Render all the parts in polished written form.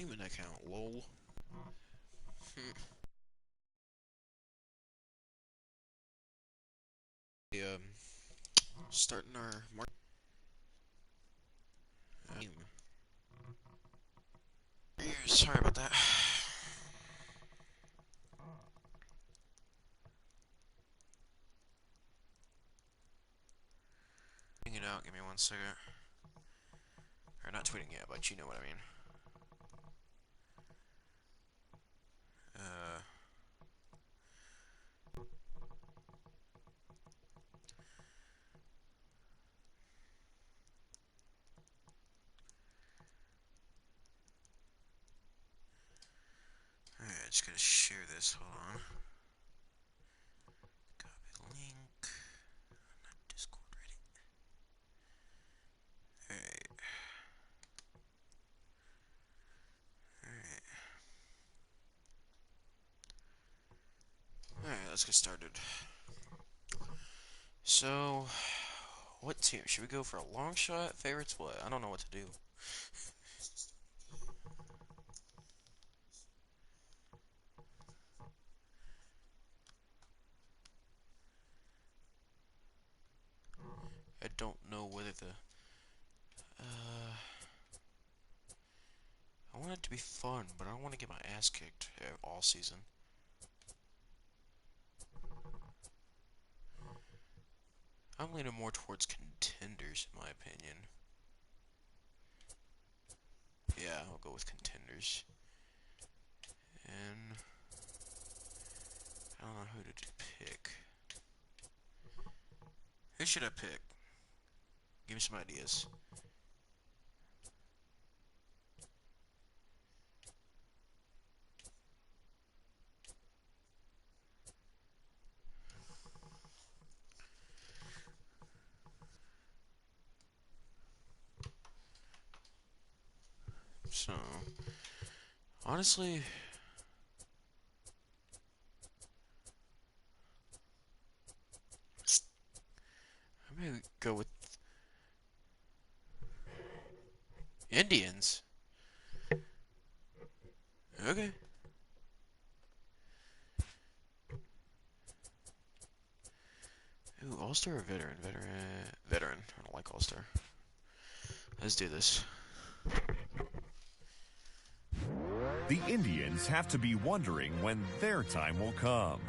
streaming account, lol. um, Starting our market. Sorry about that. Tweeting it out, give me 1 second. Or not tweeting it, but you know what I mean. Alright, just gonna share this, hold on. Copy link. Not Discord, Reddit. Alright. Alright, let's get started. So, what team? Should we go for a long shot? Favorites? What? I don't know what to do. I don't know whether the... I want it to be fun, but I don't want to get my ass kicked all season. I'm leaning more towards contenders, in my opinion. Yeah, I'll go with contenders. And I don't know who to pick. Who should I pick? Give me some ideas. So, honestly, I'm gonna go with Indians. Okay. Ooh, All-Star or Veteran? Veteran. I don't like All-Star. Let's do this. The Indians have to be wondering when their time will come.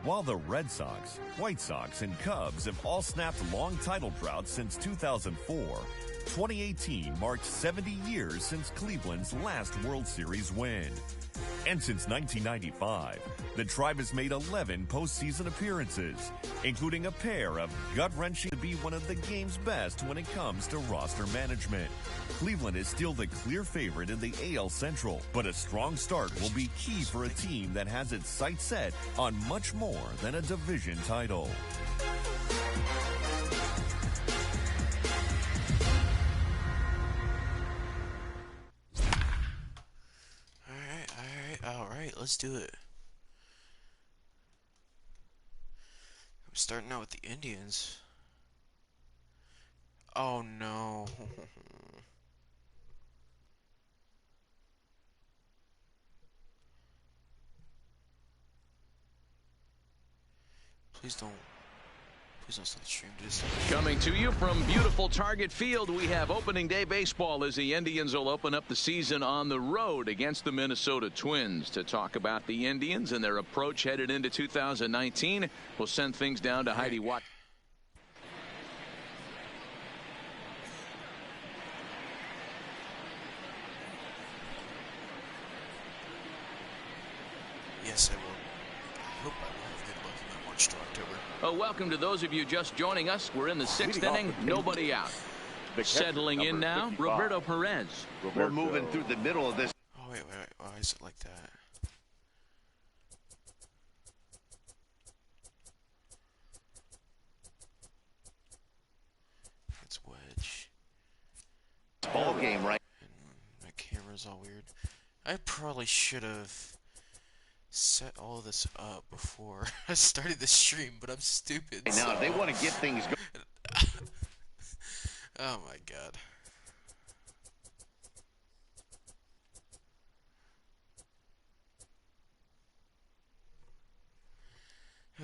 While the Red Sox, White Sox, and Cubs have all snapped long title droughts since 2004, 2018 marked 70 years since Cleveland's last World Series win. And since 1995, the Tribe has made 11 postseason appearances, including a pair of gut-wrenching to be one of the game's best when it comes to roster management. Cleveland is still the clear favorite in the AL Central, but a strong start will be key for a team that has its sights set on much more than a division title. Alright, let's do it. I'm starting out with the Indians. Oh no. Please don't stop the stream. Coming to you from beautiful Target Field, we have opening day baseball as the Indians will open up the season on the road against the Minnesota Twins. To talk about the Indians and their approach headed into 2019, we'll send things down to Heidi Watt. Yes, I will. I hope I will have good luck in that March to October. Welcome to those of you just joining us. We're in the sixth inning, nobody out. Settling in now, Roberto Perez. We're moving through the middle of this. Oh, wait. Why is it like that? It's wedge. Ball game, right? And my camera's all weird. I probably should have set all of this up before I started the stream, but I'm stupid. Now, if they want to get things going. Oh my god.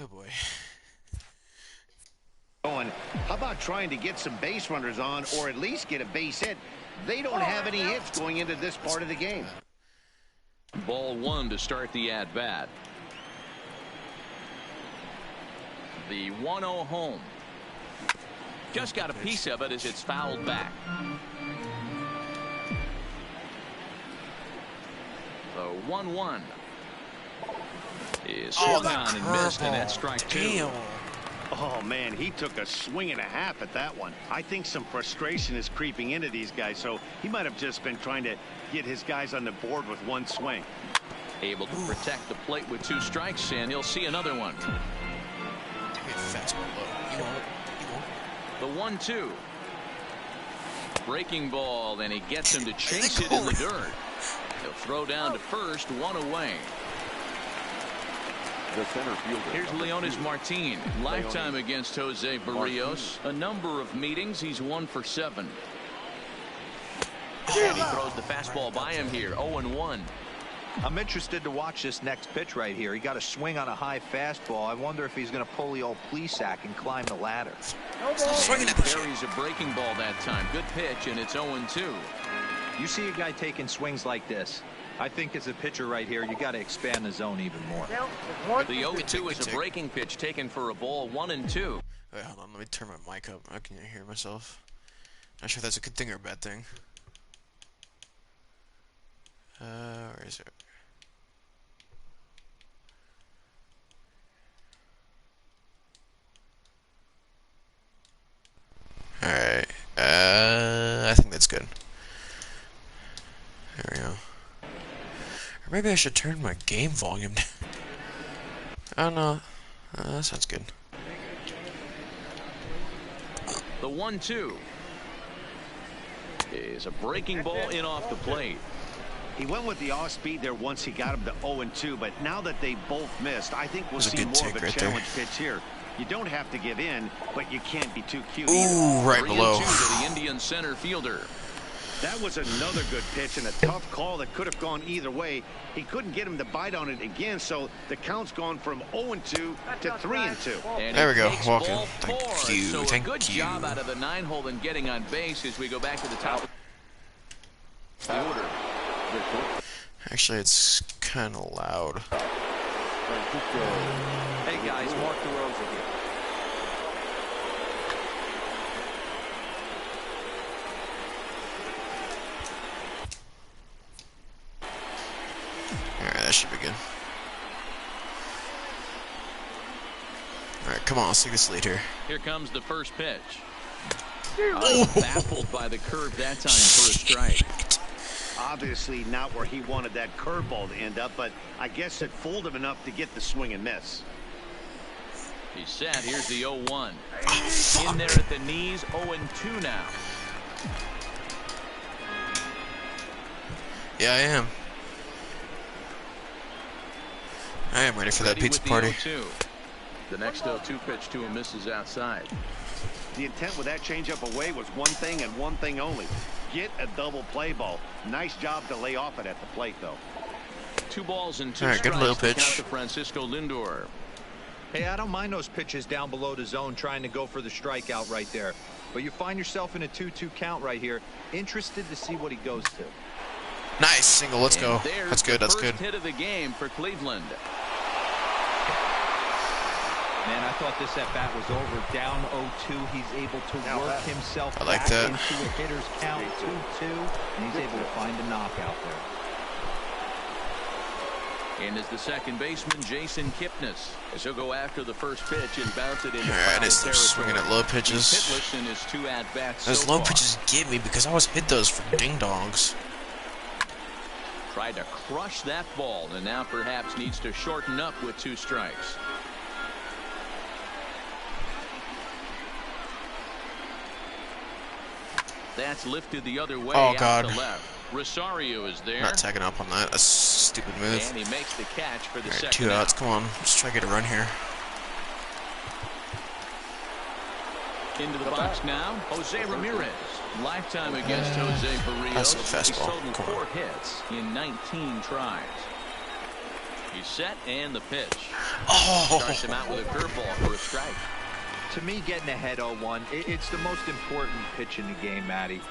Oh boy. Going, how about trying to get some base runners on or at least get a base hit? They don't have any hits going into this part of the game. Ball one to start the at-bat. The 1-0 home. Just got a piece of it as it's fouled back. The 1-1 is swung on and missed, and that's strike two. Damn. Oh, man, he took a swing and a half at that one. I think some frustration is creeping into these guys, so he might have just been trying to get his guys on the board with one swing. Able to protect the plate with 2 strikes, and he'll see another one. Fastball low. You want it. The 1-2. Breaking ball, and he gets him to chase it in the dirt. He'll throw down to first, 1 away. The center fielder. Here's Leonis Martin. Lifetime against Jose Barrios. A number of meetings. He's 1 for 7. And he throws the fastball by him here. 0-1. I'm interested to watch this next pitch right here. He got a swing on a high fastball. I wonder if he's going to pull the old Plesac and climb the ladder. Swinging at the shit. Buries a breaking ball that time. Good pitch, and it's 0-2. You see a guy taking swings like this. I think as a pitcher right here, you got to expand the zone even more. The 0-2 is a breaking pitch taken for a ball. 1-2. Wait, hold on. Let me turn my mic up. How can you hear myself? Not sure if that's a good thing or a bad thing. Where is it? Alright. I think that's good. There we go. Or maybe I should turn my game volume down. Oh no. That sounds good. The 1-2 is a breaking ball in off the plate. He went with the off speed there once he got him to 0-2, but now that they both missed, I think we'll see more of a challenge pitch here. You don't have to give in, but you can't be too cute either. Ooh, right below. 3-2 to the Indian center fielder. That was another good pitch and a tough call that could have gone either way. He couldn't get him to bite on it again, so the count's gone from 0-2 to 3-2. And there we go. takes Walking. ball Thank 4. you. So Thank a good you. job out of the 9-hole and getting on base as we go back to the top of the order. Actually, it's kind of loud. Hey guys, Mark DeRosa here. Alright, that should be good. Alright, come on, let's take this lead here. Here comes the first pitch. Baffled by the curve that time for a strike. Obviously not where he wanted that curveball to end up, but I guess it fooled him enough to get the swing and miss. He's set. Here's the 0-1. Oh, In there at the knees, 0-2 now. Yeah, I am. I am ready for that pizza party. 0-2. The next 0-2 pitch to him misses outside. The intent with that changeup away was one thing and one thing only. Get a double play ball. Nice job to lay off it at the plate, though. 2 balls and 2 All right, strikes good little to pitch. count to Francisco Lindor. Hey, I don't mind those pitches down below the zone trying to go for the strikeout right there. But you find yourself in a 2-2 count right here. Interested to see what he goes to. Nice single. Let's go. And there's That's good. the That's good. first hit of the game for Cleveland. Man, I thought this at-bat was over. Down 0-2, he's able to work himself I like back that. into a hitter's count 2-2, and he's able to find a knockout there. And is the second baseman, Jason Kipnis, as he'll go after the first pitch and bounce it into Alright, I foul just start swinging at low He's pitches. hitless in his 2 at-bats Those so low far. pitches get me because I always hit those for ding-dongs. Tried to crush that ball, and now perhaps needs to shorten up with 2 strikes. That's lifted the other way Oh, out God. to left. Rosario is there. Not tagging up on that. That's a stupid move. And he makes the catch for the Alright, second 2 outs. out. Come on. Let's try to get a run here. Into the box now, Jose Ramirez. Lifetime against Jose Barrios. That's a fastball. He's sold Come on. 4 hits in 19 tries. He's set and the pitch. Oh. Starts him out with a curveball for a strike. To me, getting ahead 0-1, it's the most important pitch in the game, Matty.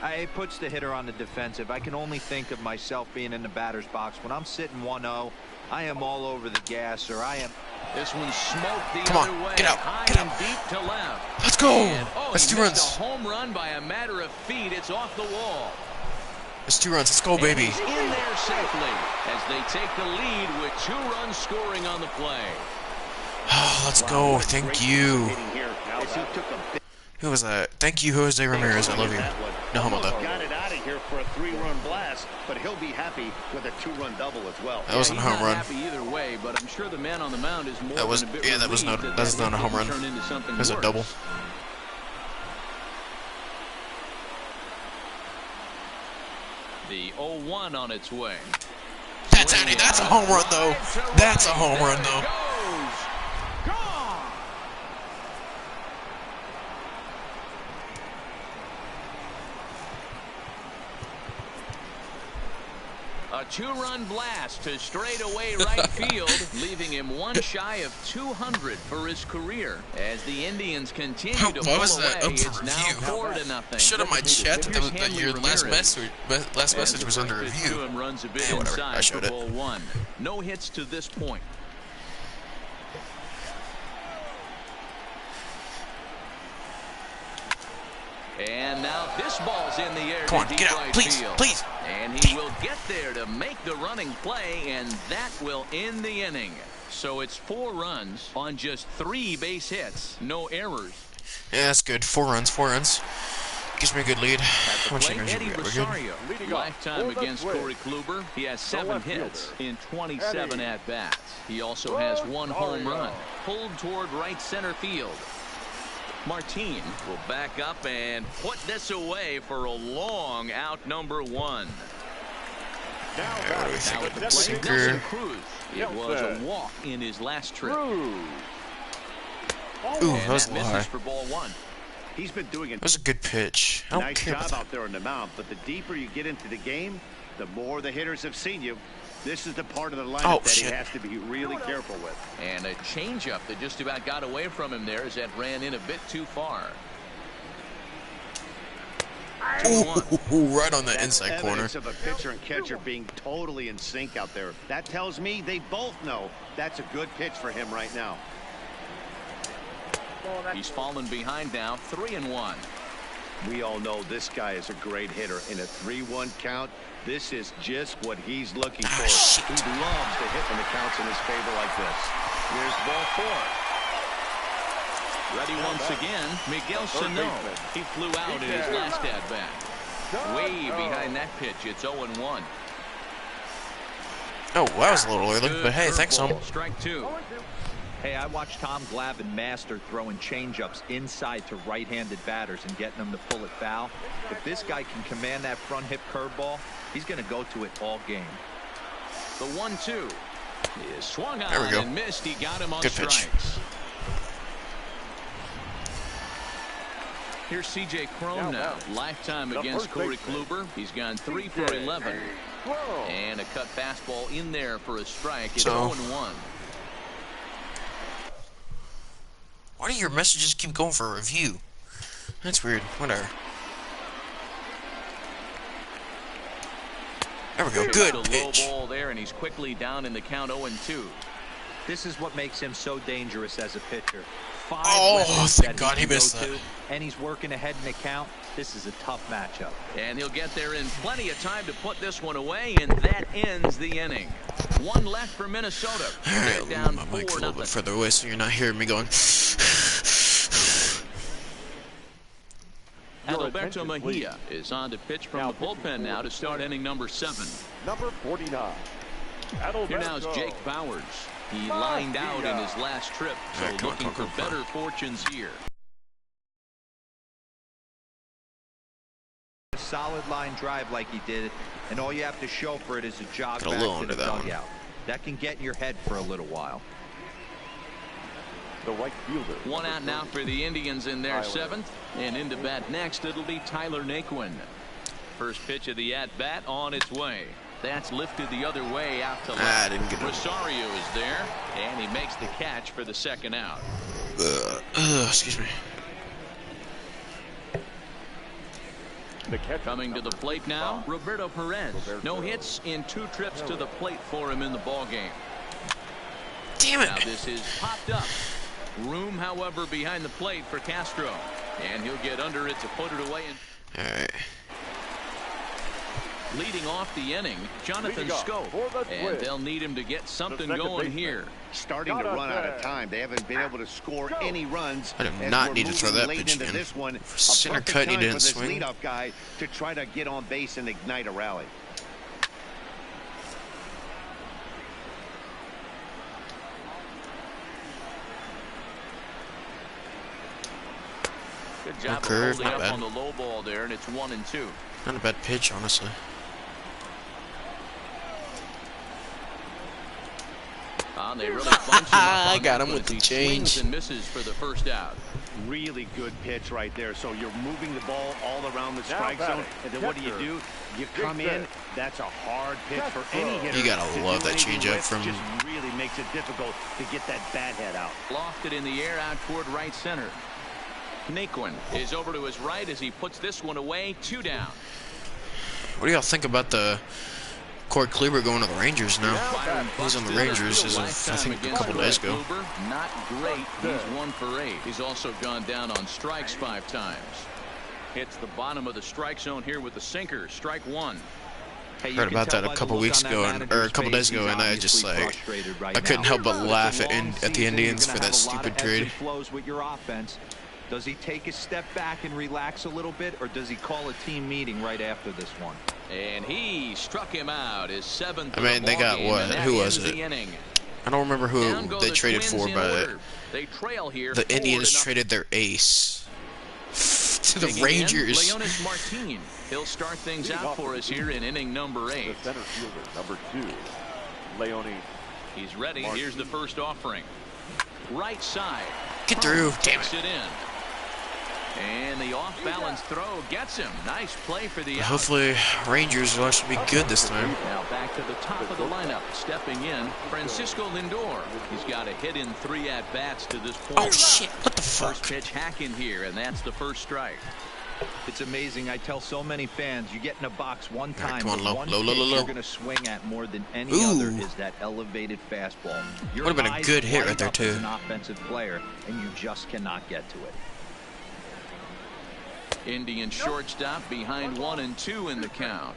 It puts the hitter on the defensive. I can only think of myself being in the batter's box. When I'm sitting 1-0, I am all over the gas, or I am... This one's smoked the Come other on, way. get out, High get and out. deep to left. Let's go. And, That's he 2 missed runs. a home run by a matter of feet. It's off the wall. That's 2 runs. Let's go, baby. And he's in there safely as they take the lead with 2 runs scoring on the play. Oh, let's go. Thank you. Who was that? Thank you, Jose Ramirez. I love you. No homo, though. Got it out of here for a 3-run blast, but he'll be happy with a 2-run double as well. That wasn't a home run. Happy either way, but I'm sure the man on the mound is more That was, than a bit yeah, that was not. relieved That's not a home run. turn into something It was a worse. double. The 0-1 on its way. That's Andy. That's a home run, though. That's a home run, though. Goes. Gone. A 2-run blast to straightaway right field, leaving him 1 shy of 200 for his career. As the Indians continue to Why pull was away, that up for it's now review? 4-0. Shut up my chat that your last Ramirez. message was under As the first pitch review. to him runs a bit Yeah, whatever. inside I showed for it. ball 1. No hits to this point. And now this ball's in the air. Come on, to get deep out, right please, field. please. And he will get there to make the running play, and that will end the inning. So it's 4 runs on just 3 base hits, no errors. Yeah, that's good. 4 runs. 4 runs. Gives me a good lead. At How the much plate, energy Eddie we got? We're good. Rosario, lifetime against Corey Kluber. He has 7 hits in 27 at-bats. He also has 1 home run. Pulled toward right center field. Martin will back up and put this away for a long out number 1. Yeah, what do we think Now at of the the plate, sinker? Nelson Cruz. It was a walk in his last trip. Ooh, And that was a that little high. misses for ball 1. He's been doing a That was a good pitch. I don't nice care job about that. out there on the mound, but the deeper you get into the game, the more the hitters have seen you. This is the part of the lineup that shit. he has to be really careful with. And a changeup that just about got away from him there as that ran in a bit too far. Ooh, right on the That's inside corner. evidence of a pitcher and catcher being totally in sync out there. That tells me they both know that's a good pitch for him right now. He's fallen behind now, 3-1. We all know this guy is a great hitter. In a 3-1 count, this is just what he's looking for. shit. He loves to hit when the count's in his favor like this. Here's ball 4. Ready once again, Miguel Sano. He flew out in his last at-bat. Way behind that pitch, it's 0-1. Oh, that was a little early, Good but hey, thanks, curveball, Tom. Strike 2. Hey, I watched Tom Glavine master throwing changeups inside to right-handed batters and getting them to pull it foul. If this guy can command that front hip curveball, he's going to go to it all game. The 1-2 is swung There we on go. and missed. He got him on Good pitch. strikes. Here's C.J. Cron now. Lifetime against Corey Kluber. He's gone 3 for 11. And a cut fastball in there for a strike. It's So- 0-1. Why do your messages keep going for a review? That's weird. Whatever. There we go. Good A low pitch. ball there, and he's quickly down in the count 0-2. This is what makes him so dangerous as a pitcher. 5 Oh, weapons thank that God he can go missed that. to, and he's working ahead in the count. This is a tough matchup. And he'll get there in plenty of time to put this one away, and that ends the inning. 1 left for Minnesota. Alright, They're I'll down move my mic a 4-0. little bit further away so you're not hearing me going. Adalberto Mejia is on to pitch from the bullpen now to start inning number 7. Number 49. Here now is Jake Bowers. He lined out in his last trip, so Alright, come on, looking come on, for come on. better fortunes here. A solid line drive like he did, and all you have to show for it is a jog Got a back little to under the that one. dugout. That can get in your head for a little while. The right fielder. 1 out now for the Indians in their 7th. And into bat next, it'll be Tyler Naquin. First pitch of the at-bat on its way. That's lifted the other way out to left. I didn't get it. Rosario is there, and he makes the catch for the second out. Excuse me. Coming to the plate now, Roberto Perez. No hits in 2 trips to the plate for him in the ball game. Damn it. Now this is popped up. Room, however, behind the plate for Castro. And he'll get under it to put it away. All right. Leading off the inning, Jonathan Schoop. And they'll need him to get something going here. Starting to run out of time. They haven't been able to score any runs. I do not need to throw that pitch into in. this one. Center cut, he didn't swing. Leadoff guy to try to get on base and ignite a rally. Good job of curve, holding not up bad. on the low ball there, and it's 1-2. Not a bad pitch, honestly. They really bunch him up I on got that him with one the as he swings change. and misses for the first out. Really good pitch right there. So you're moving the ball all around the strike zone, and then what do? You come in. That's a hard pitch for any hitter. You gotta to love do that anything changeup with. from. Just really makes it difficult to get that bat head out. Lofted in the air out toward right center. Naquin is over to his right as he puts this one away. 2 down. What do y'all think about the Corey Kluber going to the Rangers now? He's on the Rangers as of, I think, a couple days ago. Kluber, not great. He's 1 for 8. He's also gone down on strikes 5 times. Hits the bottom of the strike zone here with the sinker. Strike 1. Hey, Heard about that a couple weeks ago, or a couple days ago, and I just like, I couldn't help but laugh at the Indians for that stupid trade. Flows with your offense. Does he take a step back and relax a little bit, or does he call a team meeting right after this one? And he struck him out. His 7th. I mean, they got what? Who was it? I don't remember who they traded for, but they trail here. the Indians traded their ace to the Rangers. Leonis Martin. He'll start things out for us here in inning number 8. The center fielder, number 2, Leonis. He's ready. Martin. Here's the first offering. Right side. Get through. Damn Takes it. it in. And the off-balance throw gets him. Nice play for the out. Hopefully, Rangers will actually be good this time. Now back to the top of the lineup. Stepping in, Francisco Lindor. He's got a hit in 3 at-bats to this point. Oh, shit. What the fuck? First pitch hacking here, and that's the first strike. It's amazing. I tell so many fans, you get in a box one All right, time, come on, but low, one low, low, pitch low, low. you're going to swing at more than any Ooh. other is that elevated fastball. Your Would've been a eyes good hit light right there, up as too. an offensive player, and you just cannot get to it. Indian shortstop behind 1-2 in the count.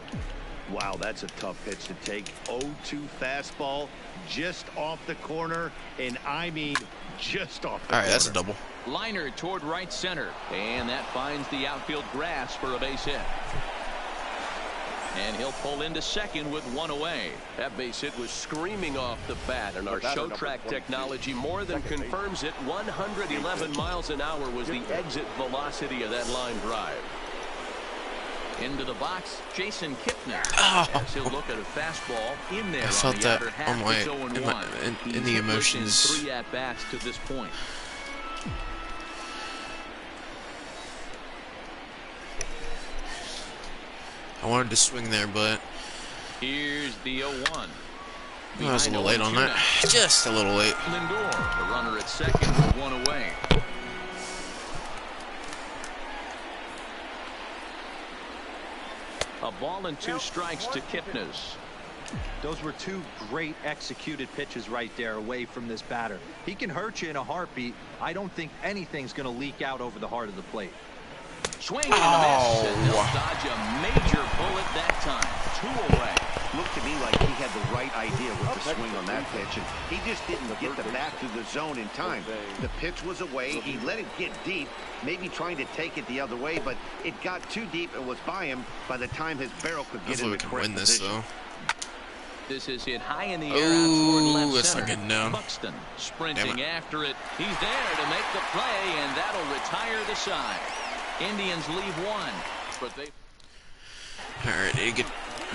Wow, that's a tough pitch to take. 0-2 fastball just off the corner, and I mean just off the corner. All right, that's a double. Liner toward right center, and that finds the outfield grass for a base hit. And he'll pull into second with 1 away. That base hit was screaming off the bat, and our show track technology more than confirms it. 111 miles an hour was the exit velocity of that line drive. Into the box, Jason Kipnis. Oh. As he'll look at a fastball in there. I felt on the that outer half. on my- It's 0-1. in He's the hitless emotions. in 3 at-bats to this point. I wanted to swing there, but Here's the 0-1. I was a little late on that. Just a little late. Lindor, the runner at second with 1 away. A ball and 2 strikes to Kipnis. Those were 2 great executed pitches right there away from this batter. He can hurt you in a heartbeat. I don't think anything's going to leak out over the heart of the plate. Swing and a miss, and they'll dodge a major bullet that time. 2 away. Looked to me like he had the right idea with the swing on that pitch, and he just didn't get the bat through the zone in time. The pitch was away. He let it get deep, maybe trying to take it the other way, but it got too deep and was by him by the time his barrel could get Hopefully in we the can correct win this, position. though. This is hit high in the air out toward Ooh, left it's center. not getting down. Buxton sprinting Damn it. after it. He's there to make the play, and that'll retire the side. Indians leave 1, but they. All right,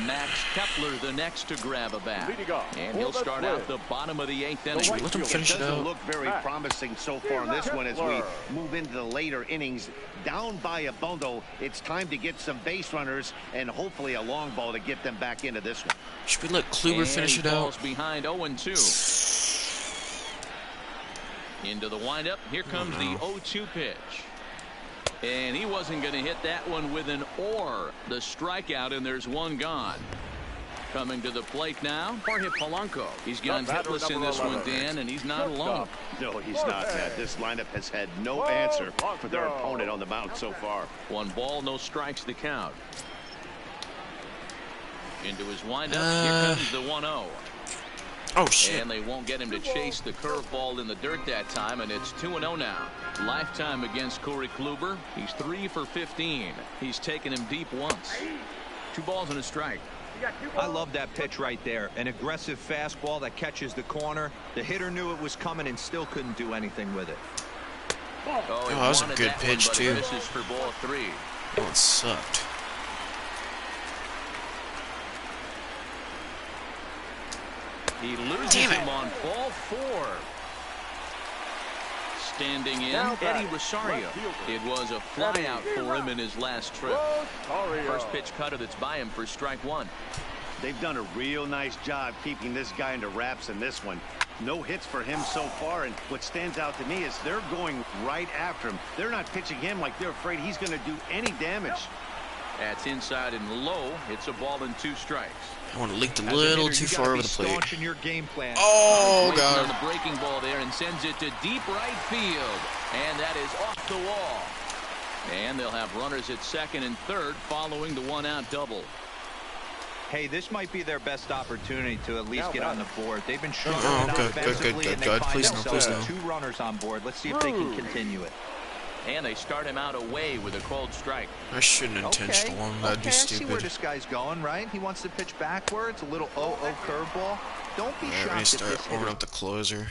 Max Kepler the next to grab a bat. And he'll start out the bottom of the 8th inning. Let him finish it doesn't out. look very promising so far in this one as we move into the later innings. Down by a bundle, it's time to get some base runners and hopefully a long ball to get them back into this one. Should we let Kluber finish it out? Behind 0-2. Into the windup. Here comes the 0-2 pitch. And he wasn't going to hit that one with an or. The strikeout, and there's one gone. Coming to the plate now, Jorge Polanco. He's gone hitless in this one, Dan, and he's not alone. No, he's not, Matt. This lineup has had no answer for their opponent on the mound so far. 1 ball, no strikes to count. Into his windup, here comes the 1-0. Oh, shit. And they won't get him to chase the curveball in the dirt that time, and it's 2-0 now. Lifetime against Corey Kluber. He's 3 for 15. He's taken him deep once. 2 balls and a strike. I love that pitch right there. An aggressive fastball that catches the corner. The hitter knew it was coming and still couldn't do anything with it. Oh, that was a good pitch, one, too. Misses for ball 3. Oh, it sucked. He loses him on ball 4. Standing in, Eddie Rosario. It was a flyout for him in his last trip. First pitch cutter that's by him for strike 1. They've done a real nice job keeping this guy into wraps in this one. No hits for him so far, and what stands out to me is they're going right after him. They're not pitching him like they're afraid he's going to do any damage. That's inside and low. It's a ball and 2 strikes. I want to leak a little too far over the plate. In your game plan. Oh, Waiting on God. the breaking ball there and sends it to deep right field. And that is off the wall. And they'll have runners at second and third following the 1-out double. Hey, this might be their best opportunity to at least get on the board. They've been struggling offensively, and they find themselves with 2 runners on board. Let's see if they can continue it. And they start him out away with a cold strike. I shouldn't intention one. That'd be I see where stupid. this guy's going, right? He wants to pitch backwards, a little 0-0 curveball. Don't be Alright, we need to shocked if start this warming hitter... up the closer.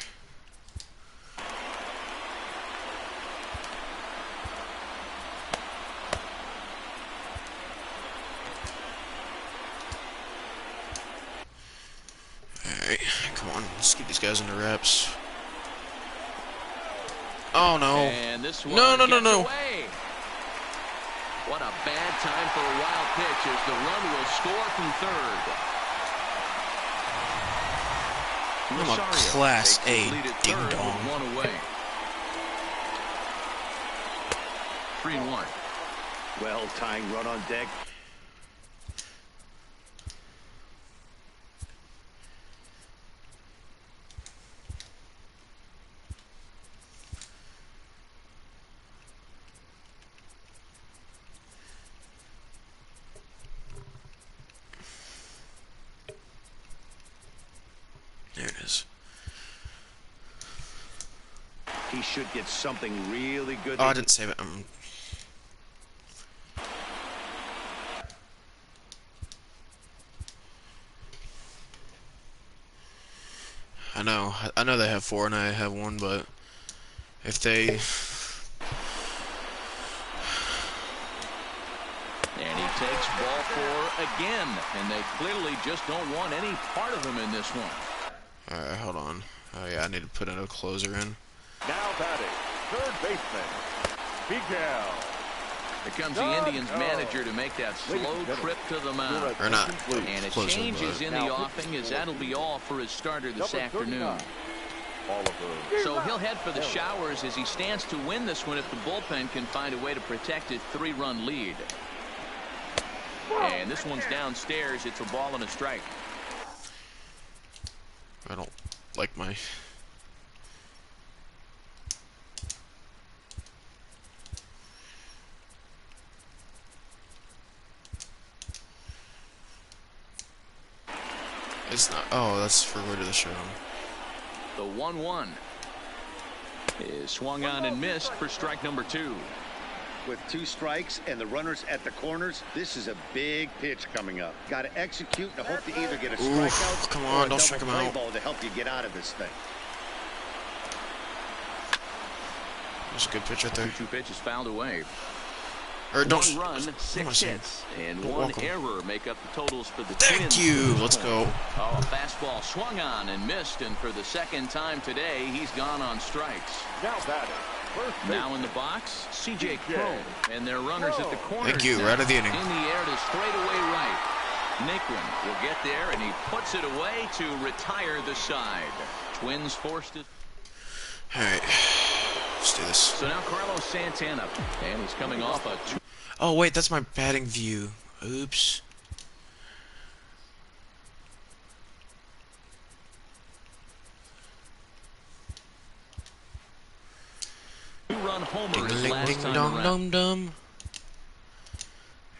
Alright, come on. Let's get these guys into wraps. Oh, no. And this one No. gets away. What a bad time for a wild pitch as the run will score from third. I'm a Rosario Class takes the A lead at ding third dong. with 1 away. 3-1. Well, tying run on deck. There it is. He should get something really good. Oh, I didn't save it. I know they have 4 and I have 1, but if they... And he takes ball 4 again, and they clearly just don't want any part of him in this one. Alright, hold on. Oh yeah, I need to put a closer in. Now batting, third baseman, Miguel. Here comes the Indians manager to make that slow trip to the mound. Or not. And a Closer, change is but- in the offing, as that'll be all for his starter this afternoon. So he'll head for the showers as he stands to win this one if the bullpen can find a way to protect his 3-run lead. And this one's downstairs. It's a ball and a strike. I don't like my... It's not... Oh, that's for where to the show. The 1-1 is swung on and missed for strike number 2. With 2 strikes and the runners at the corners, this is a big pitch coming up. Got to execute and hope to either get a strikeout come or on, a don't strike double him play out. ball to help you get out of this thing. There's a good pitch right there. 2-2 pitch is fouled away. Or don't. One run, what am I 6 saying? hits, and Don't one walk 'em. error make up the totals for the Thank Twins. you. Let's go. Oh, a fastball swung on and missed, and for the second time today, he's gone on strikes. Now batting. First base. Now in the box, C.J. Cron, and their runners at the corners. Thank you. now. Right of the inning. In the air to straightaway right. Naquin will get there, and he puts it away to retire the side. Twins forced it. All right. Let's do this. So now Carlos Santana, and he's coming off a Oh wait, that's my batting view. Oops. two-run homer his Ding last ding time dong around. dum dum.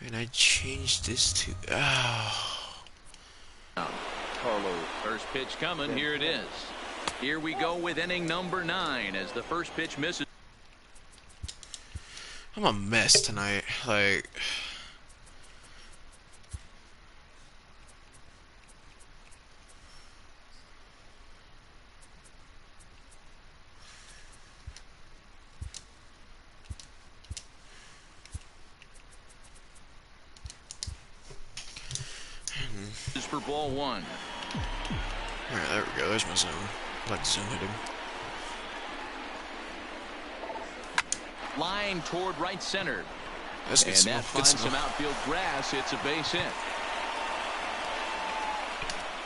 And I changed this to. Carlos. First pitch coming. Here it is. Here we go with inning number 9 as the first pitch misses. I'm a mess tonight. Like. This is for ball 1. Alright, there we go. There's my zone. I like zone hitting. Line toward right center. That's And good. that Good finds some smell. outfield grass. It's a base hit.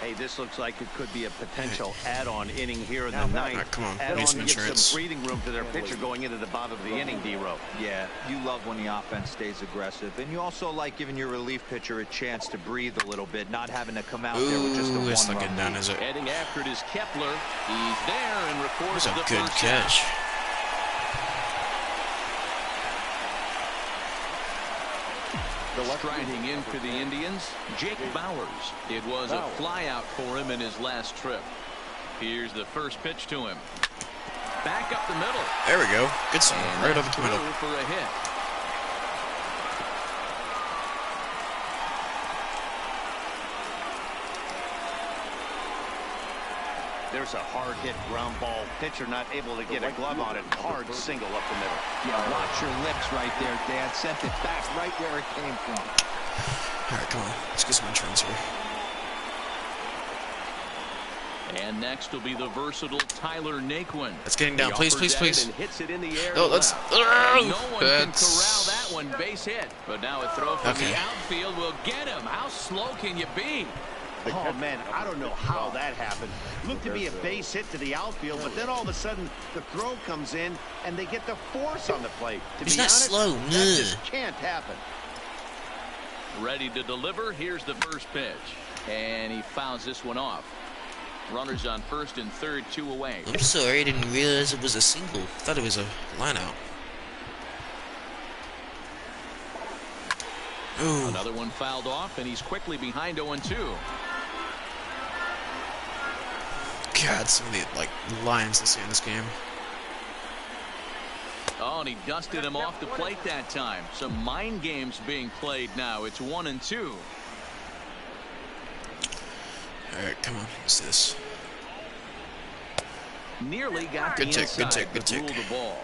Hey, this looks like it could be a potential add-on inning here in the All ninth. right, come on. Add Need on some to give insurance. some breathing room to their pitcher going into the bottom of the inning, D-Row. Yeah, you love when the offense stays aggressive, and you also like giving your relief pitcher a chance to breathe a little bit, not having to come out there with just a Ooh, it's not one-run getting done, lead. is it? Heading after it is Kepler. He's there and records That's a the good first out. catch. Striding in for the Indians, Jake Bowers. It was a flyout for him in his last trip. Here's the first pitch to him. Back up the middle. There we go. Good song. And Right that's over the middle. through for a hit. There's a hard hit ground ball. Pitcher not able to get a glove on it. Hard single up the middle. Yeah, watch your lips right there, Dan. Sent it back right where it came from. Alright, come on. Let's get some insurance here. And next will be the versatile Tyler Naquin. It's getting down. Please, please, please. And hits it in the air. Oh, let's. No one can That's. corral that one. Base hit. But now a throw from Okay. the outfield will get him. How slow can you be? Oh, man, I don't know how that happened. Looked to be a base hit to the outfield, but then all of a sudden the throw comes in and they get the force on the plate. To He's be not honest, slow. that Nah. just can't happen. Ready to deliver. Here's the first pitch. And he fouls this one off. Runners on first and third, 2 away. I'm sorry, I didn't realize it was a single. Thought it was a line out. Ooh. Another one fouled off, and he's quickly behind 0-2. God, some of the lines I see in this game. Oh, and he dusted him off the plate that time. Some mind games being played now. It's 1-2. Alright, come on. What's this? Nearly got Good the tick, inside, good tick, good but tick. ruled the ball.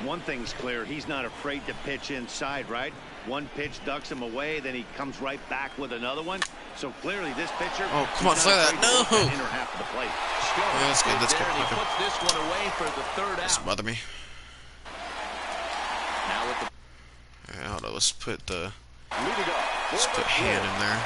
One thing's clear, he's not afraid to pitch inside, right? One pitch ducks him away, then he comes right back with another one. So clearly this pitcher. Oh, come on, he's fly not that. afraid to work No. that inner half of the plate. Yeah, that's good. That's There, good. and he Okay. puts this one away for the third Doesn't out. bother me. Now with the Alright, hold on. Let's put the. Leading off. Let's put hand in there.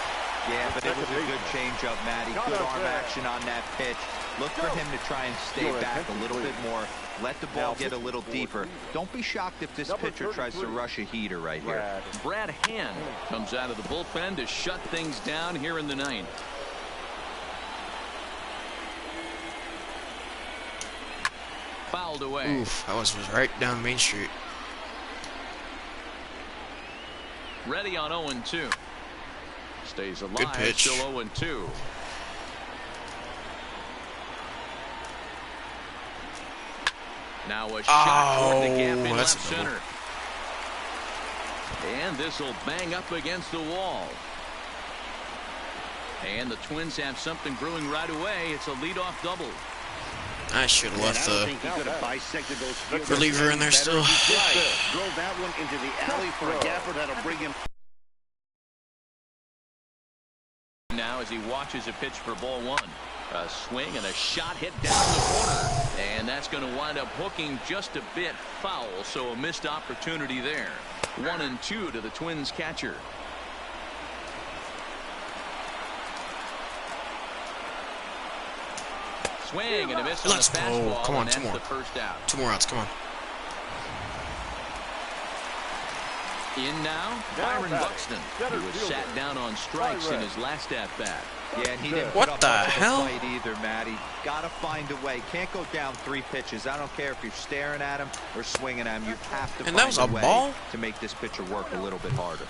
Yeah, but it was a good changeup, Matty. Good arm action on that pitch. Look for him to try and stay back a little bit more. Let the ball get a little deeper. Don't be shocked if this pitcher tries to rush a heater right here. Brad Hand comes out of the bullpen to shut things down here in the ninth. Fouled away. Oof, I was right down Main Street. Ready on 0-2. Stays alive. Good pitch. Still 0-2. Now a shot toward the gap in that's left a double. center. And this will bang up against the wall. And the Twins have something brewing right away. It's a leadoff double. I should have left I don't the think he could have bisected those fielders reliever in there better. still. He did. Drove that one into the alley for a gapper that'll bring him. Now as he watches a pitch for ball one. A swing and a shot hit down the corner. And that's going to wind up hooking just a bit foul. So a missed opportunity there. 1-2 to the Twins catcher. Swing and a miss on the Let's go. fastball. Come on, and two that's more. the first out. 2 more outs, come on. In now, Byron Buxton, who was sat down on strikes in his last at-bat. Yeah, and he didn't What put up the much of a hell? fight either, Matty. Gotta find a way. Can't go down 3 pitches. I don't care if you're staring at him or swinging at him. You have to And find that was a way ball? to make this pitcher work a little bit harder.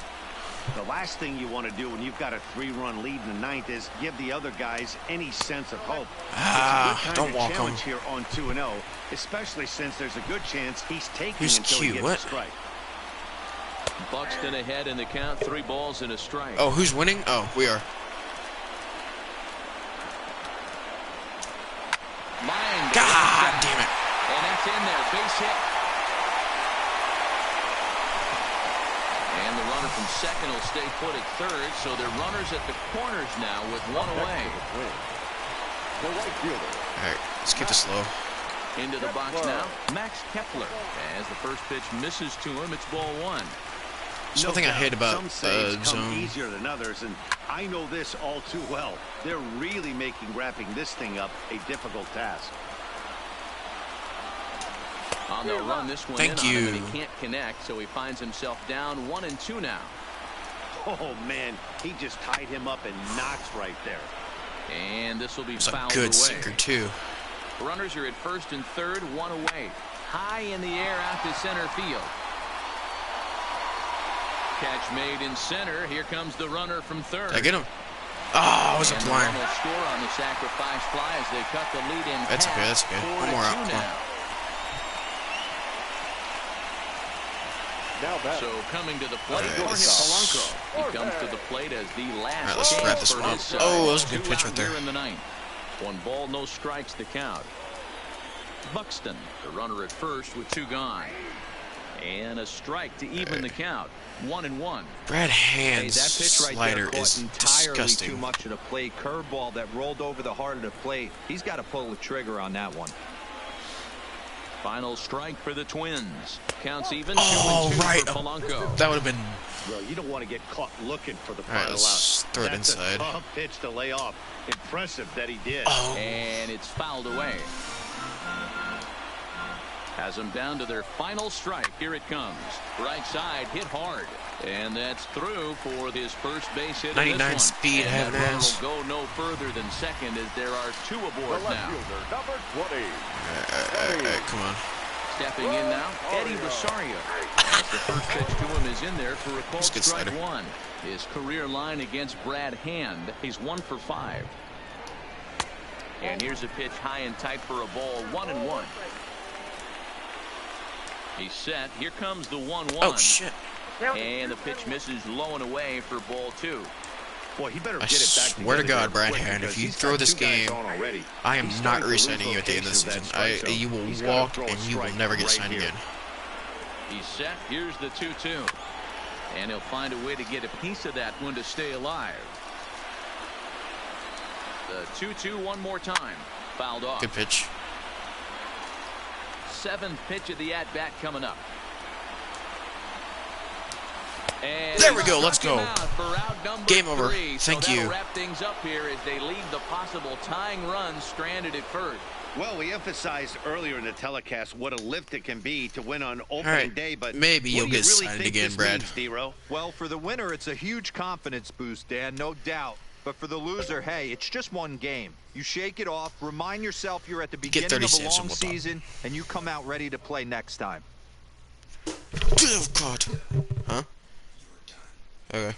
The last thing you want to do when you've got a 3-run lead in the ninth is give the other guys any sense of hope. Don't walk him. Challenge here on 2-0, especially since there's a good chance he's taking Who's until he cute? gets What? a strike. Buxton ahead in the count, 3 balls and a strike. Oh, who's winning? Oh, we are. Line God damn it. And that's in there, base hit. And the runner from second will stay put at third, so they're runners at the corners now with 1 away. The right fielder. Alright, let's keep this low. Into the box now, Max Kepler. As the first pitch misses to him, it's ball 1. Something I hate about Some saves come zone. easier than others, and I know this all too well. They're really making wrapping this thing up a difficult task. On the run, this one Thank in on him, you. and he can't connect, so he finds himself down 1-2 now. Oh, man, he just tied him up in knots right there. And this will be It's a fouled good away. sinker, too. Runners are at first and third, 1 away. High in the air out to center field. Catch made in center. Here comes the runner from third. Did I get him? Oh, I was And a the blind. run will score on the sacrifice fly as they cut the lead in That's half. okay, that's okay. 4-2 One more out, come on. now. Now back. So coming to the plate, Alright, Jorge let's- Polanco. He comes to the plate as the last Alright, let's chance wrap this for one his up. side. Oh, that was a good 2 pitch out right there. here in the ninth. 1 ball, no strikes to count. Buxton, the runner at first with 2 gone. And a strike to even the count. 1-1. Brad Hey, Hand's that pitch right slider there is caught entirely disgusting. too much of the plate. Curveball that rolled over the heart of the plate. He's got to pull the trigger on that one. Final strike for the Twins. Counts even. Oh, 2-2 right. for Polanco. That would have been... Well, you don't want to get caught looking for the All right, final let's out. throw it That's inside. a tough pitch to lay off. Impressive that he did. Oh, And it's fouled away. Has them down to their final strike. Here it comes. Right side hit hard. And that's through for his first base hit. 99 in this one. speed, And having that runner ass. will go no further than second as there are 2 The aboard left now. fielder, number 20. alright, come on. Stepping in now, Eddie Rosario. As the first pitch to him is in there for a called That's a good strike slider. 1. His career line against Brad Hand. He's 1 for 5. And here's a pitch high and tight for a ball. 1-1. He's set. Here comes the 1-1. Oh, shit. And the pitch misses low and away for ball 2. Boy, he better I get it back swear to together God, Brad quick Hand, because if you he's throw got this 2 guys game, on already. I am He's not starting to lose re-signing you at the end of the location season. that strike zone. You will He's gotta walk throw a and you will strike never get right signed here. again. He's set. Here's the 2-2. And he'll find a way to get a piece of that one to stay alive. The 2-2 one more time. Fouled off. Good pitch. 7th pitch of the at-bat coming up. And There we go, let's struck him go. out for out number Game over. 3. Thank so you. that'll wrap things up here as they leave the possible tying run stranded at first. Well, we emphasized earlier in the telecast what a lift it can be to win on opening Alright, day, but maybe what you'll do you get really signed think again, this Brad. means, D-Row? Well, for the winner, it's a huge confidence boost, Dan, no doubt. But for the loser, hey, it's just one game. You shake it off, remind yourself you're at the beginning 30 of a cents long and we'll talk. season, and you come out ready to play next time. Oh, God. Huh? Okay.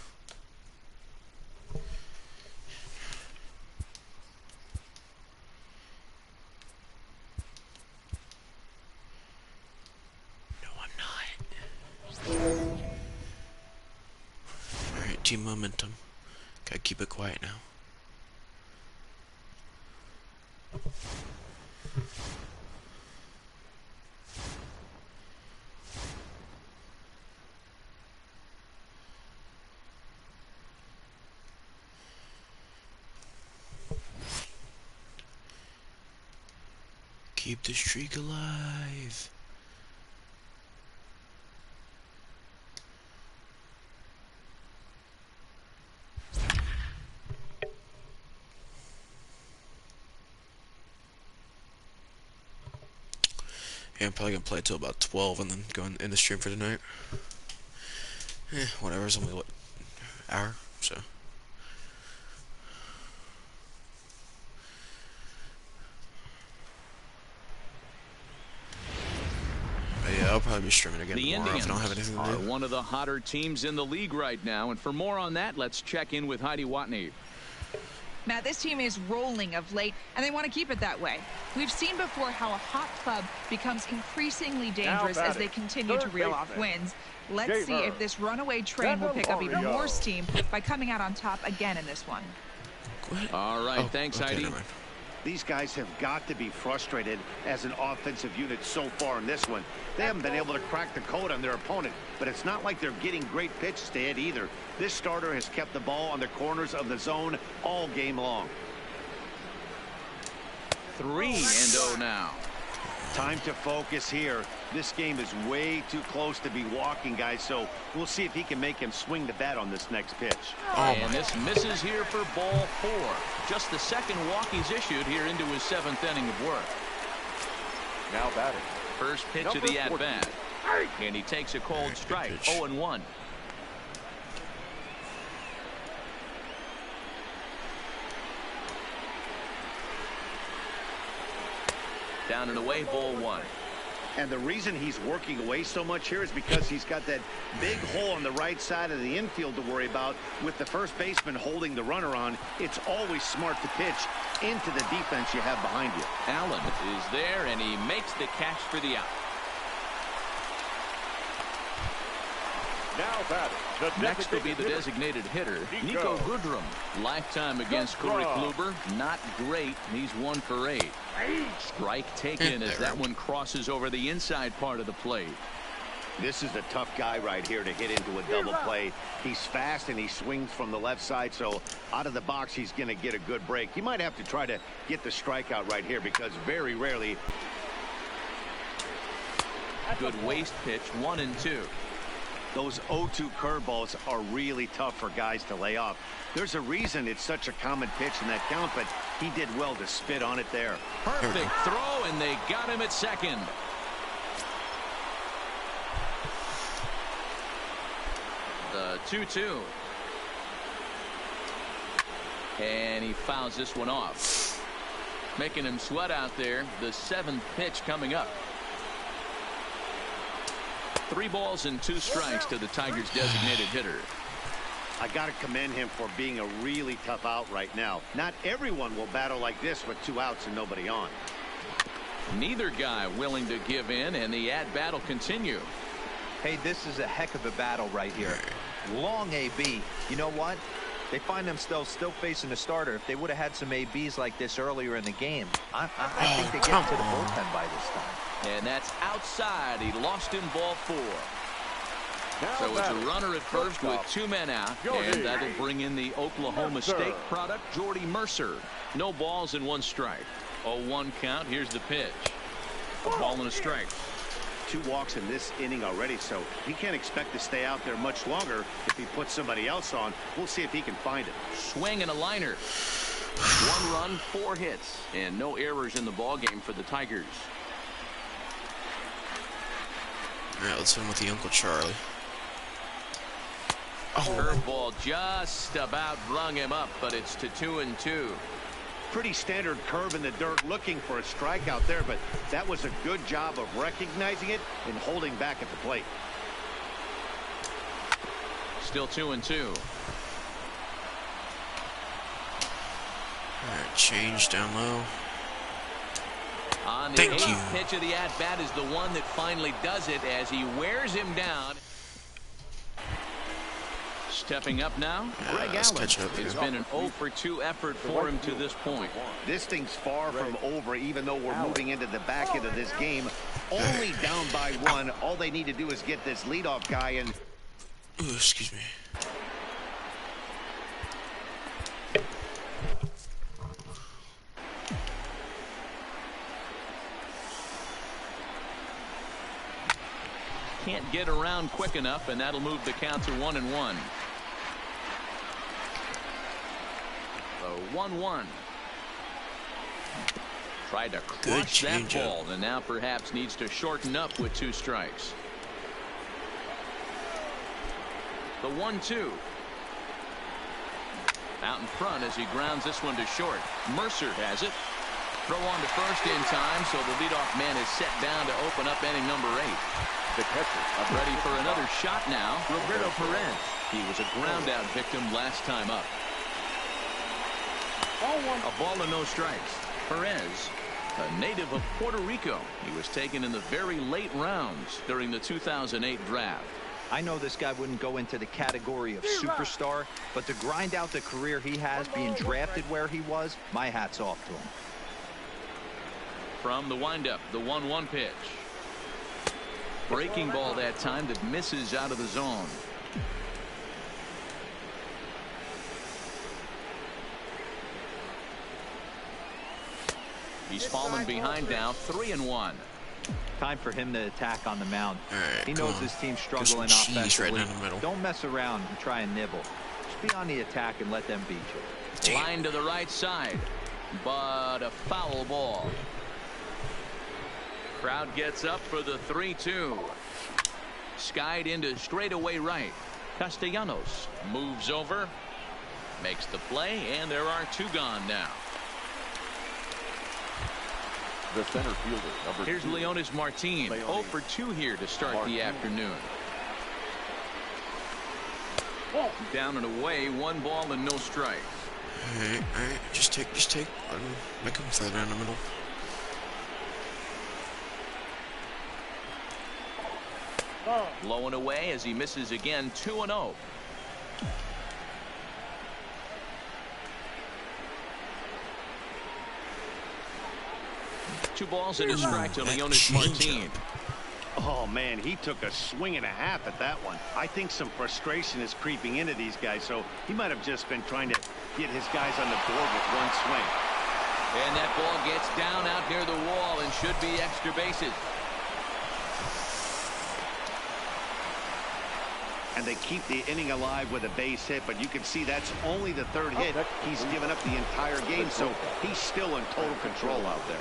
No, I'm not. Alright, team momentum. Gotta keep it quiet now. Keep the streak alive. Yeah, I'm probably gonna play till about 12 and then go in the stream for tonight. Whatever, it's only, what, hour, so. But yeah, I'll probably be streaming again The tomorrow if I Indians don't have anything to are do. one of the hotter teams in the league right now, and for more on that, let's check in with Heidi Watney. Matt, this team is rolling of late, and they want to keep it that way. We've seen before how a hot club becomes increasingly dangerous as they continue to reel off wins. Let's see if this runaway train will pick up even more steam by coming out on top again in this one. All right, thanks, Heidi. These guys have got to be frustrated as an offensive unit so far in this one. They haven't been able to crack the code on their opponent, but it's not like they're getting great pitches to hit either. This starter has kept the ball on the corners of the zone all game long. 3-0 now. Time to focus here. This game is way too close to be walking, guys, so we'll see if he can make him swing the bat on this next pitch. And this misses here for ball 4. Just the second walk he's issued here into his 7th inning of work. Now batting. First pitch of the at-bat. And he takes a cold strike. 0-1. Down and away, ball 1. And the reason he's working away so much here is because he's got that big hole on the right side of the infield to worry about with the first baseman holding the runner on. It's always smart to pitch into the defense you have behind you. Allen is there, and he makes the catch for the out. Now batting. Next will be the designated hitter, Nico Goodrum. Lifetime against Corey Kluber. Not great. He's 1 for 8. Strike taken as that one crosses over the inside part of the plate. This is a tough guy right here to hit into a double play. He's fast and he swings from the left side, so out of the box he's going to get a good break. You might have to try to get the strikeout right here because very rarely. Good waist pitch, 1-2. Those 0-2 curveballs are really tough for guys to lay off. There's a reason it's such a common pitch in that count, but he did well to spit on it there. Perfect throw, and they got him at second. The 2-2. And he fouls this one off. Making him sweat out there. The 7th pitch coming up. 3 balls and 2 strikes to the Tigers' designated hitter. I got to commend him for being a really tough out right now. Not everyone will battle like this with 2 outs and nobody on. Neither guy willing to give in, and the at-bat will continue. Hey, this is a heck of a battle right here. Long AB. You know what? They find themselves still facing the starter. If they would have had some ABs like this earlier in the game, I think they get to the bullpen by this time. And that's outside. He lost him, ball 4. So it's a runner at first with 2 men out, and that'll bring in the Oklahoma State product, Jordy Mercer. No balls and 1 strike. 0-1 count. Here's the pitch. A ball and a strike. 2 walks in this inning already, so he can't expect to stay out there much longer if he puts somebody else on. We'll see if he can find it. Swing and a liner. 1 run, 4 hits, and no errors in the ballgame for the Tigers. All right, let's hit him with the Uncle Charlie. Curveball just about rung him up, but it's to 2-2. Pretty standard curve in the dirt, looking for a strikeout there, but that was a good job of recognizing it and holding back at the plate. Still 2-2. All right, change down low. On the Thank 8th you. pitch of the at-bat is the one that finally does it as he wears him down. Stepping up now, Greg let's Allen. catch up here. It's been an 0 for 2 effort for him to this point. This thing's far from over, even though we're moving into the back end of this game. Only down by 1. All they need to do is get this leadoff guy and... Ooh, excuse me. Can't get around quick enough, and that'll move the count to 1-1. So 1-1. Tried to crush that ball, and now perhaps needs to shorten up with 2 strikes. The 1-2. Out in front as he grounds this one to short. Mercer has it. Throw on to first in time, so the leadoff man is set down to open up inning number 8. The catcher. Ready for another shot now, Roberto Perez. He was a ground-out victim last time up. A ball and no strikes. Perez, a native of Puerto Rico. He was taken in the very late rounds during the 2008 draft. I know this guy wouldn't go into the category of superstar, but to grind out the career he has being drafted where he was, my hat's off to him. From the windup, the 1-1 pitch. Breaking ball that time that misses out of the zone. He's fallen behind now, 3-1. Time for him to attack on the mound. Right, he knows his team's struggling offensively. Right down the middle. Don't mess around and try and nibble. Just be on the attack and let them beat you. Line to the right side, but a foul ball. Crowd gets up for the 3-2. Skied into straightaway right. Castellanos moves over, makes the play, and there are 2 gone now. The center fielder, number 2. Here's Leonys Martin. 0 for 2 here to start the afternoon. Down and away, 1 ball and no strikes. All right. Just take. Make him fly down the middle. Low and away as he misses again, 2-0. Two balls and a strike to Leonys Martin. Oh, man, he took a swing and a half at that one. I think some frustration is creeping into these guys, so he might have just been trying to get his guys on the board with 1 swing. And that ball gets down out near the wall and should be extra bases. And they keep the inning alive with a base hit, but you can see that's only the 3rd hit. He's given up the entire game, so he's still in total control out there.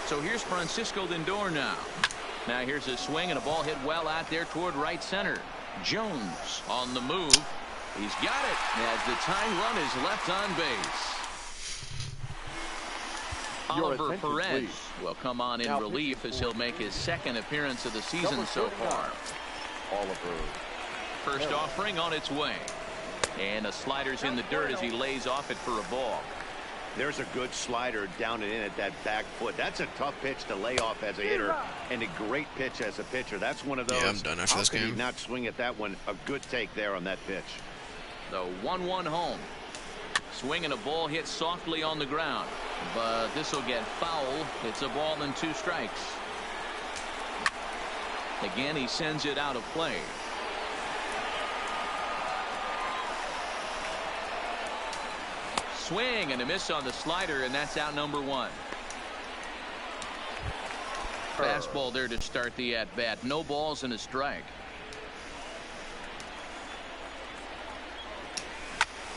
So here's Francisco Lindor now. Now here's a swing and a ball hit well out there toward right center. Jones on the move. He's got it as the tying run is left on base. Oliver Perez will come on in relief as he'll make his 2nd appearance of the season so far. Oliver. First offering on its way. And a slider's in the dirt as he lays off it for a ball. There's a good slider down and in at that back foot. That's a tough pitch to lay off as a hitter and a great pitch as a pitcher. That's one of those. Yeah, I'm done after this game. How could he not swing at that one? A good take there on that pitch. The 1-1 home. Swing and a ball hit softly on the ground, but this will get foul. It's a ball and 2 strikes. Again, he sends it out of play. Swing and a miss on the slider, and that's out number 1. Fastball there to start the at-bat. No balls and a strike.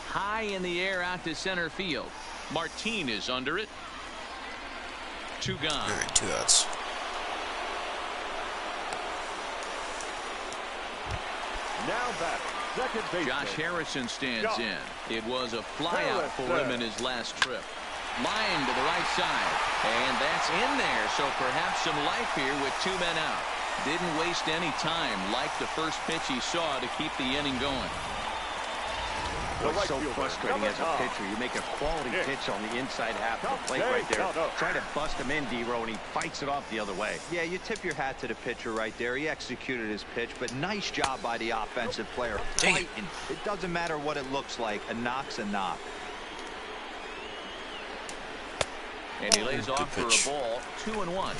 High in the air out to center field. Martin is under it. 2 gone. All right, 2 outs. Now back. Second base. Josh Harrison stands in. It was a flyout for him in his last trip. Line to the right side. And that's in there. So perhaps some life here with 2 men out. Didn't waste any time like the first pitch he saw to keep the inning going. what's so frustrating as a pitcher. You make a quality pitch on the inside half of the plate right there. Try to bust him in, D-Row, and he fights it off the other way. Yeah, you tip your hat to the pitcher right there. He executed his pitch, but nice job by the offensive player. Fighting. It doesn't matter what it looks like. A knock's a knock. And he lays off for a ball, 2-1.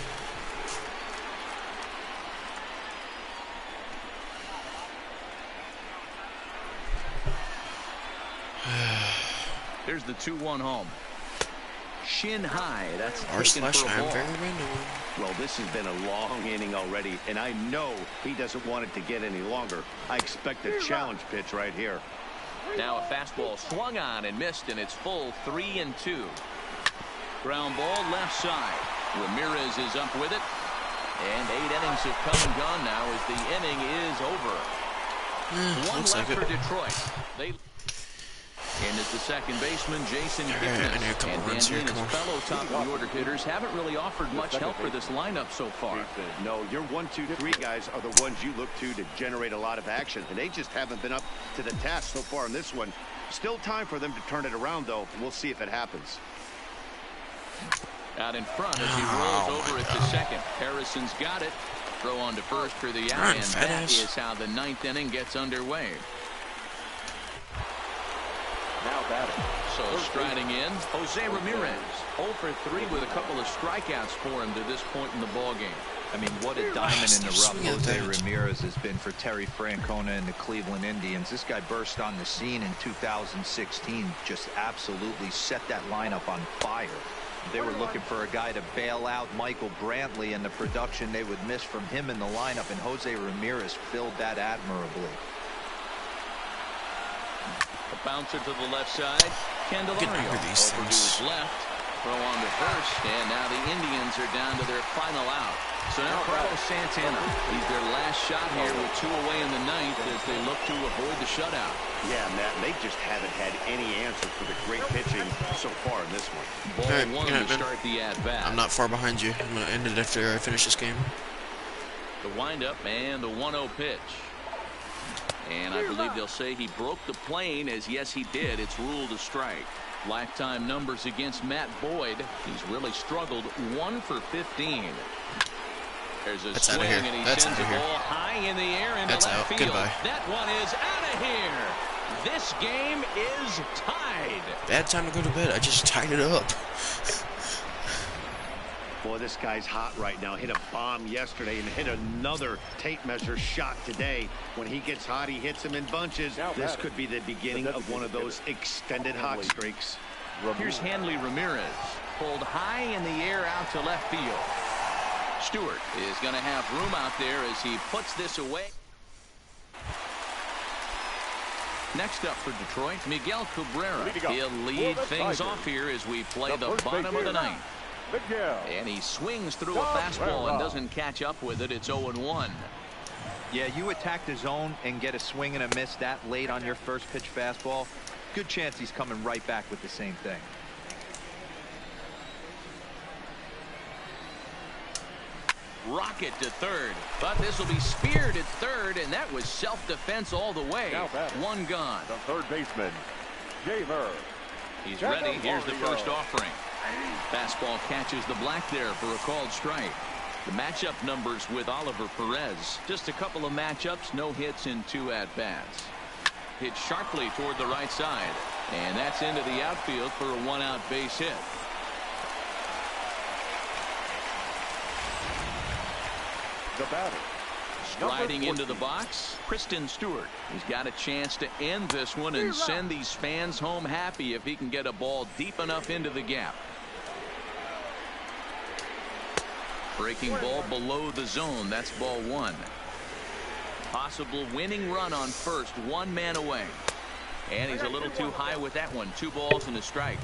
Here's the 2-1 home. Shin high. That's taken for a ball. Well, this has been a long inning already, and I know he doesn't want it to get any longer. I expect a challenge pitch right here. Now a fastball swung on and missed, and it's full 3-2. Ground ball left side. Ramirez is up with it. And 8 innings have come and gone now as the inning is over. One left for Detroit. And as the second baseman, Jason Kipnis, and his fellow top-of-the-order hitters haven't really offered much help for this lineup so far. No, your 1, 2, 3 guys are the ones you look to generate a lot of action, and they just haven't been up to the task so far in this one. Still time for them to turn it around, though. We'll see if it happens. Out in front as he rolls over it to second. Harrison's got it. Throw on to first for the out, and that is how the 9th inning gets underway. Now batting. So striding in, Jose Ramirez. 0 for 3 with a couple of strikeouts for him to this point in the ballgame. I mean, what a diamond in the rough Jose Ramirez has been for Terry Francona and the Cleveland Indians. This guy burst on the scene in 2016, just absolutely set that lineup on fire. They were looking for a guy to bail out Michael Brantley, and the production they would miss from him in the lineup, and Jose Ramirez filled that admirably. A bouncer to the left side. Candelario over to his left. Throw on to first, and now the Indians are down to their final out. So now Carlos Santana, he's their last shot here with 2 away in the 9th as they look to avoid the shutout. Yeah, Matt, they just haven't had any answer for the great pitching so far in this one. Ball 1 to start the at-bat. I'm not far behind you. I'm going to end it after I finish this game. The windup and the 1-0 pitch. And I believe they'll say he broke the plane, as yes he did. It's ruled a strike. Lifetime numbers against Matt Boyd. He's really struggled. 1 for 15. There's a swing, and he sends the ball high in the air into left field. Goodbye. That one is out of here. This game is tied. Bad time to go to bed. I just tied it up. Boy, this guy's hot right now. Hit a bomb yesterday and hit another tape measure shot today. When he gets hot, he hits them in bunches. This could be the beginning of one of those extended hot streaks. Here's Hanley Ramirez. Pulled high in the air out to left field. Stewart is going to have room out there as he puts this away. Next up for Detroit, Miguel Cabrera. He'll lead things off here as we play the bottom of the 9th. And he swings through a fastball and doesn't catch up with it. It's 0-1. Yeah, you attack the zone and get a swing and a miss that late on your first pitch fastball. Good chance he's coming right back with the same thing. Rocket to third, but this will be speared at third, and that was self-defense all the way. 1 gone. The third baseman, Jamer. He's ready. Here's the first offering. Fastball catches the black there for a called strike. The matchup numbers with Oliver Perez. Just a couple of matchups, no hits in 2 at-bats. Hit sharply toward the right side, and that's into the outfield for a 1-out base hit. The batter, striding into the box, Kristen Stewart. He's got a chance to end this one and send these fans home happy if he can get a ball deep enough into the gap. Breaking ball below the zone. That's ball 1. Possible winning run on first, 1 man away. And he's a little too high with that one. 2 balls and a strike.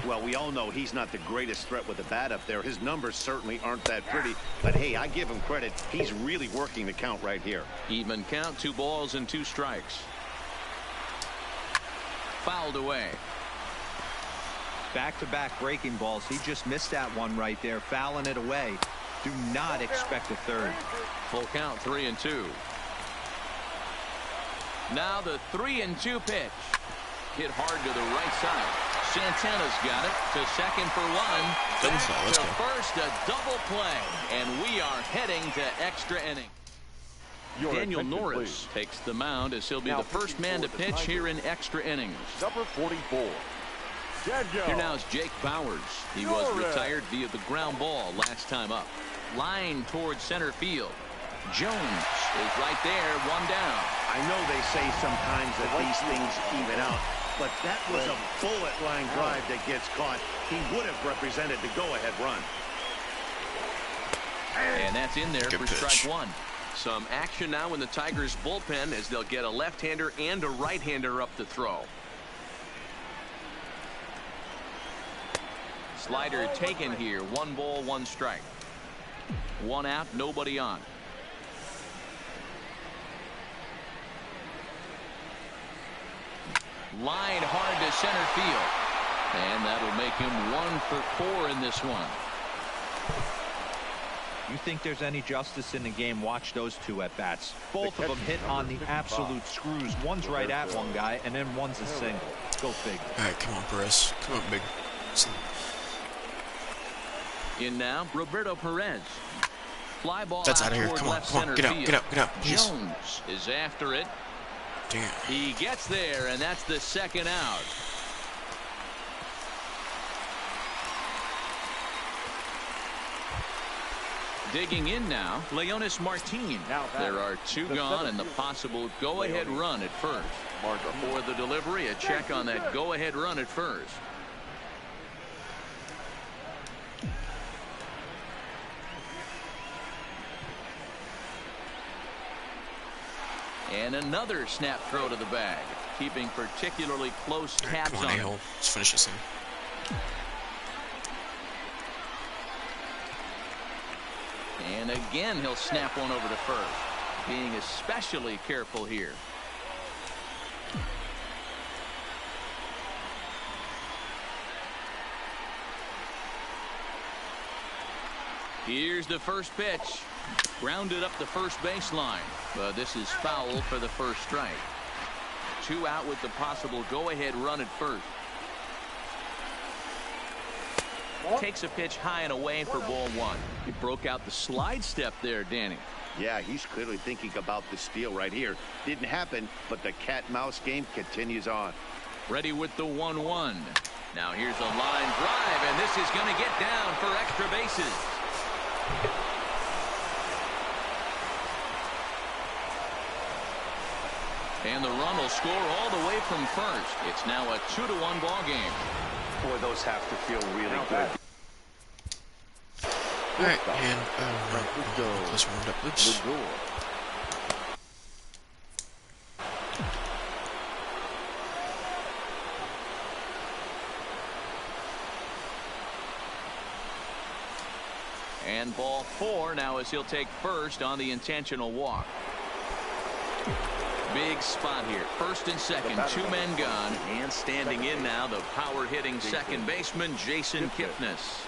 Well, we all know he's not the greatest threat with the bat up there. His numbers certainly aren't that pretty. But, hey, I give him credit. He's really working the count right here. Even count, 2 balls and 2 strikes. Fouled away. Back-to-back breaking balls. He just missed that one right there, fouling it away. Do not expect a third. Full count, 3-2. Now the 3-2 pitch. Hit hard to the right side. Santana's got it to second for one. Back to first, a double play. And we are heading to extra inning. Daniel Norris takes the mound as he'll be the first man to pitch here in extra innings. Number 44. Here now is Jake Bowers. He was retired via the ground ball last time up. Line towards center field. Jones is right there, one down. I know they say sometimes that these things even out, but that was a bullet line drive that gets caught. He would have represented the go-ahead run. And that's in there for strike one. Some action now in the Tigers bullpen as they'll get a left-hander and a right-hander up to throw. Slider taken here. 1 ball, 1 strike. 1 out, nobody on. Line hard to center field. And that'll make him 1 for 4 in this one. You think there's any justice in the game? Watch those 2 at bats. Both of them hit on the absolute screws. One's right at one guy, and then one's a single. Go figure. All right, come on, Perez. Come on, big. In now, Roberto Perez. Fly ball That's out of here. toward Come on, left come on. center Get out, field. get out, get out, please. Jones is after it. Damn. He gets there, and that's the second out. Digging in now, Leonis Martin. There are 2 gone and the possible go-ahead run at first. Before the delivery, a check on that go-ahead run at first. And another snap throw to the bag, keeping particularly close tabs Come on, on it. a-hole. Let's finish this thing. And again, he'll snap one over to first, being especially careful here. Here's the first pitch. Grounded up the first baseline. But this is foul for the first strike. 2 out with the possible go-ahead run at first. Takes a pitch high and away for ball 1. He broke out the slide step there, Danny. Yeah, he's clearly thinking about the steal right here. Didn't happen, but the cat-mouse game continues on. Ready with the 1-1. Now here's a line drive, and this is going to get down for extra bases. And the run will score all the way from first. It's now a 2-1 ball game. Boy, those have to feel really good. All right, and let's warm up. Oops. And ball 4 now as he'll take first on the intentional walk. Big spot here. First and second, 2 men gone. And standing in now, the power-hitting second baseman, Jason Kipnis.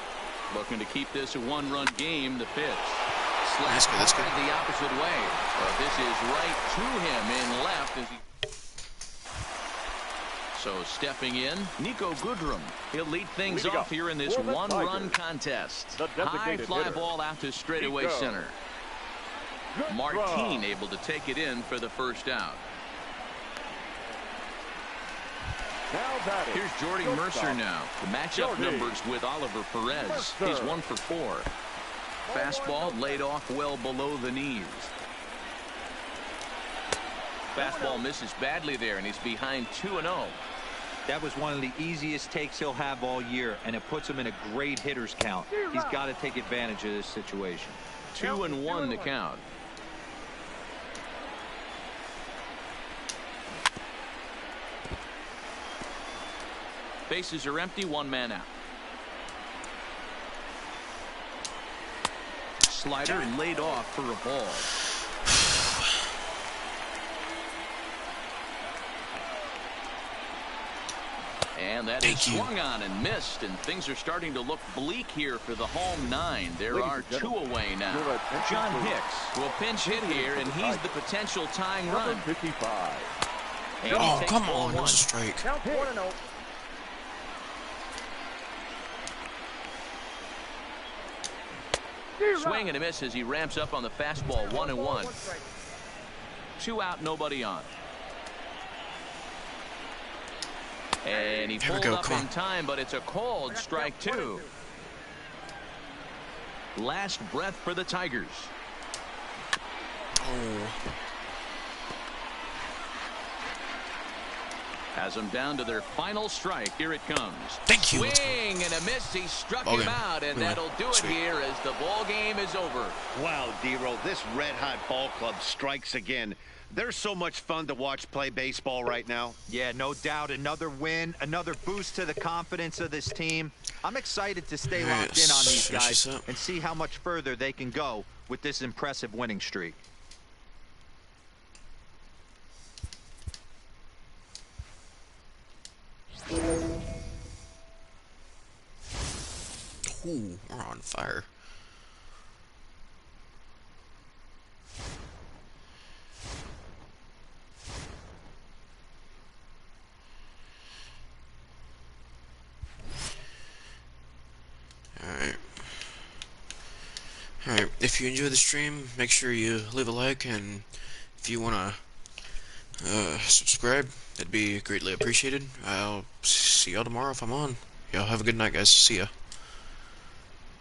Looking to keep this a 1-run game. The pitch. Slaps the opposite way. But this is right to him in left. As he... So stepping in, Nico Goodrum. He'll lead things off here in this 1-run contest. High fly ball out to straightaway center. Martin able to take it in for the first out. Here's Jordy Mercer now. The matchup numbers with Oliver Perez. He's 1 for 4. Fastball laid off well below the knees. Fastball misses badly there, and he's behind 2-0. That was one of the easiest takes he'll have all year, and it puts him in a great hitter's count. He's got to take advantage of this situation. 2-1 to count. Bases are empty, 1 man out. Slider laid off for a ball. And that is swung on and missed, and things are starting to look bleak here for the home 9. There are 2 away now. John Hicks will pinch hit here, and he's the potential tying run. 55. And Oh, he takes come ball on, that was a one. strike. Count 1-0. Swing and a miss as he ramps up on the fastball. 1-1. 2 out, nobody on. And he pulled up in time, but it's a called strike 2. Last breath for the Tigers. Oh. Has them down to their final strike. Here it comes. Thank you. Swing and a miss. He struck Ball him game. out, and Yeah. that'll do it Sweet. here as the ball game is over. Wow, D-Roll, this red-hot ball club strikes again. They're so much fun to watch play baseball right now. Yeah, no doubt. Another win, another boost to the confidence of this team. I'm excited to stay locked in on these Finish this guys up. and see how much further they can go with this impressive winning streak. Ooh, we're on fire. Alright, if you enjoy the stream, make sure you leave a like, and if you want to subscribe, that'd be greatly appreciated. I'll see y'all tomorrow if I'm on. Y'all have a good night, guys. See ya.